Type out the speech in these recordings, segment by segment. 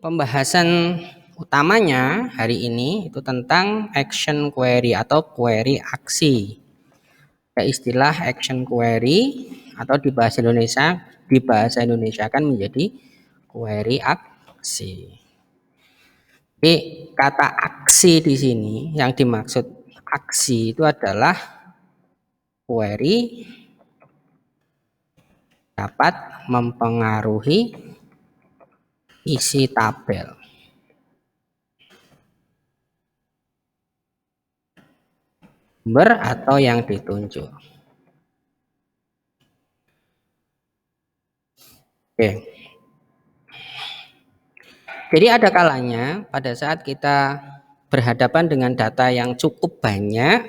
Pembahasan utamanya hari ini itu tentang action query atau query aksi. Ada istilah action query atau di bahasa Indonesia kan menjadi query aksi. Jadi kata aksi di sini yang dimaksud aksi itu adalah query dapat mempengaruhi isi tabel. Sumber atau yang ditunjuk. Oke. Jadi ada kalanya pada saat kita berhadapan dengan data yang cukup banyak,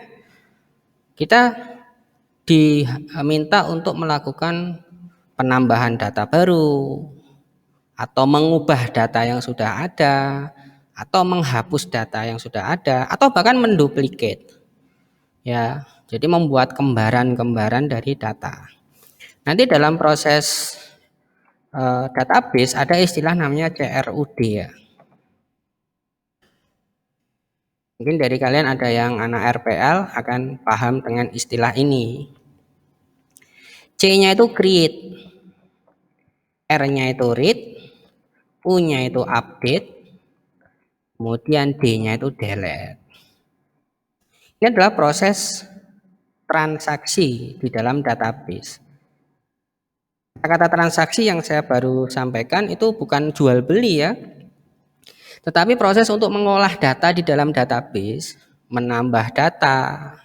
kita diminta untuk melakukan penambahan data baru atau mengubah data yang sudah ada atau menghapus data yang sudah ada atau bahkan menduplikat. Ya, jadi membuat kembaran-kembaran dari data. Nanti dalam proses database ada istilah namanya CRUD ya. Mungkin dari kalian ada yang anak RPL akan paham dengan istilah ini. C-nya itu create, R-nya itu read, U-nya itu update, kemudian D-nya itu delete. Ini adalah proses transaksi di dalam database. Kata-kata transaksi yang saya baru sampaikan itu bukan jual beli ya, tetapi proses untuk mengolah data di dalam database, menambah data,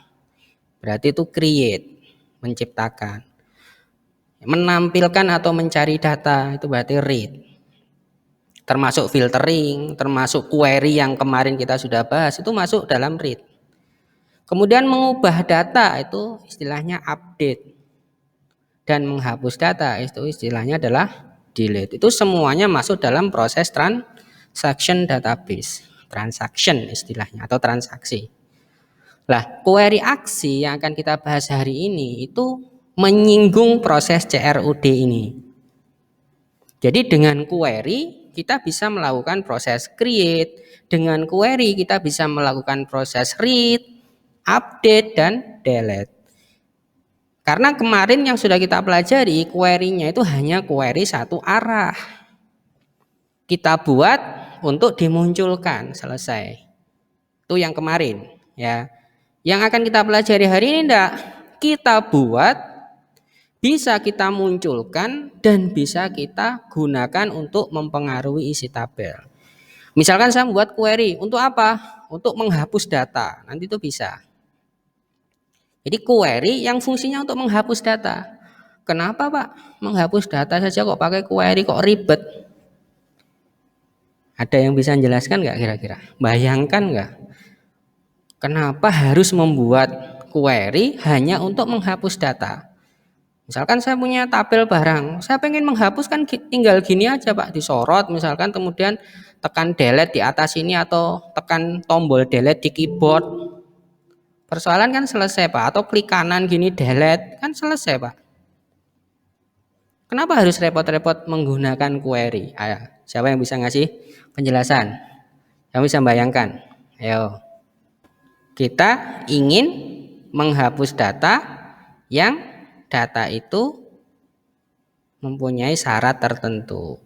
berarti itu create, menciptakan. Menampilkan atau mencari data itu berarti read. Termasuk filtering, termasuk query yang kemarin kita sudah bahas itu masuk dalam read. Kemudian mengubah data itu istilahnya update. Dan menghapus data itu istilahnya adalah delete. Itu semuanya masuk dalam proses transaction database. Transaction istilahnya atau transaksi. Lah, query aksi yang akan kita bahas hari ini itu menyinggung proses CRUD ini. Jadi dengan query kita bisa melakukan proses create, dengan query kita bisa melakukan proses read, update dan delete. Karena kemarin yang sudah kita pelajari query-nya itu hanya query satu arah. Kita buat untuk dimunculkan, selesai. Itu yang kemarin ya. Yang akan kita pelajari hari ini enggak, kita buat, bisa kita munculkan dan bisa kita gunakan untuk mempengaruhi isi tabel. Misalkan saya membuat query untuk apa? Untuk menghapus data. Nanti itu bisa. Jadi query yang fungsinya untuk menghapus data. Kenapa Pak? Menghapus data saja kok pakai query, kok ribet? Ada yang bisa menjelaskan nggak kira-kira? Bayangkan nggak? Kenapa harus membuat query hanya untuk menghapus data? Misalkan saya punya tabel barang, saya pengen menghapus kan tinggal gini aja Pak, disorot misalkan, kemudian tekan delete di atas ini atau tekan tombol delete di keyboard. Persoalan kan selesai Pak, atau klik kanan gini delete, kan selesai Pak. Kenapa harus repot-repot menggunakan query? Ayo, siapa yang bisa ngasih penjelasan? Yang bisa bayangkan? Ayo. Kita ingin menghapus data yang data itu mempunyai syarat tertentu.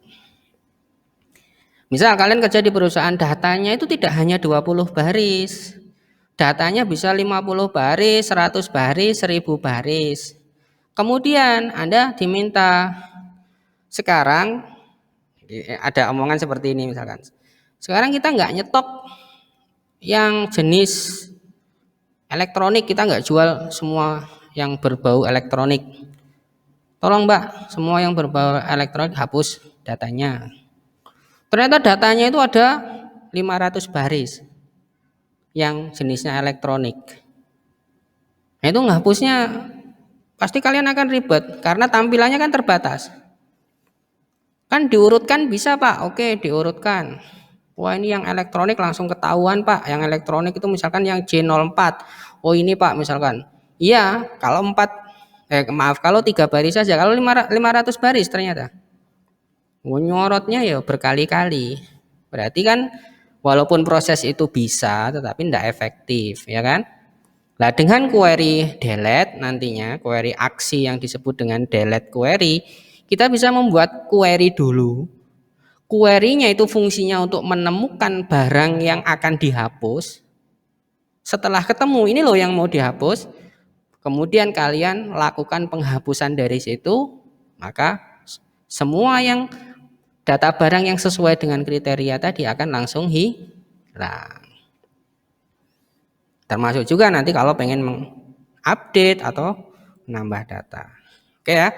Misal kalian kerja di perusahaan, datanya itu tidak hanya 20 baris. Datanya bisa 50 baris, 100 baris, 1000 baris. Kemudian Anda diminta, sekarang ada omongan seperti ini misalkan. Sekarang kita nggak nyetok yang jenis elektronik, kita nggak jual semua yang berbau elektronik. Tolong Mbak, semua yang berbau elektronik hapus datanya. Ternyata datanya itu ada 500 baris yang jenisnya elektronik. Nah itu ngehapusnya pasti kalian akan ribet karena tampilannya kan terbatas. Kan diurutkan bisa Pak, oke diurutkan. Wah ini yang elektronik langsung ketahuan Pak, yang elektronik itu misalkan yang J04. Oh ini Pak misalkan. Iya, kalau 3 baris saja, kalau 500 baris ternyata. Nyorotnya ya berkali-kali. Berarti kan walaupun proses itu bisa tetapi tidak efektif, ya kan? Nah, dengan query delete nantinya, query aksi yang disebut dengan delete query, kita bisa membuat query dulu. Query-nya itu fungsinya untuk menemukan barang yang akan dihapus. Setelah ketemu ini loh yang mau dihapus, kemudian kalian lakukan penghapusan dari situ, maka semua yang data barang yang sesuai dengan kriteria tadi akan langsung hilang. Termasuk juga nanti kalau pengen mengupdate atau menambah data. Oke ya.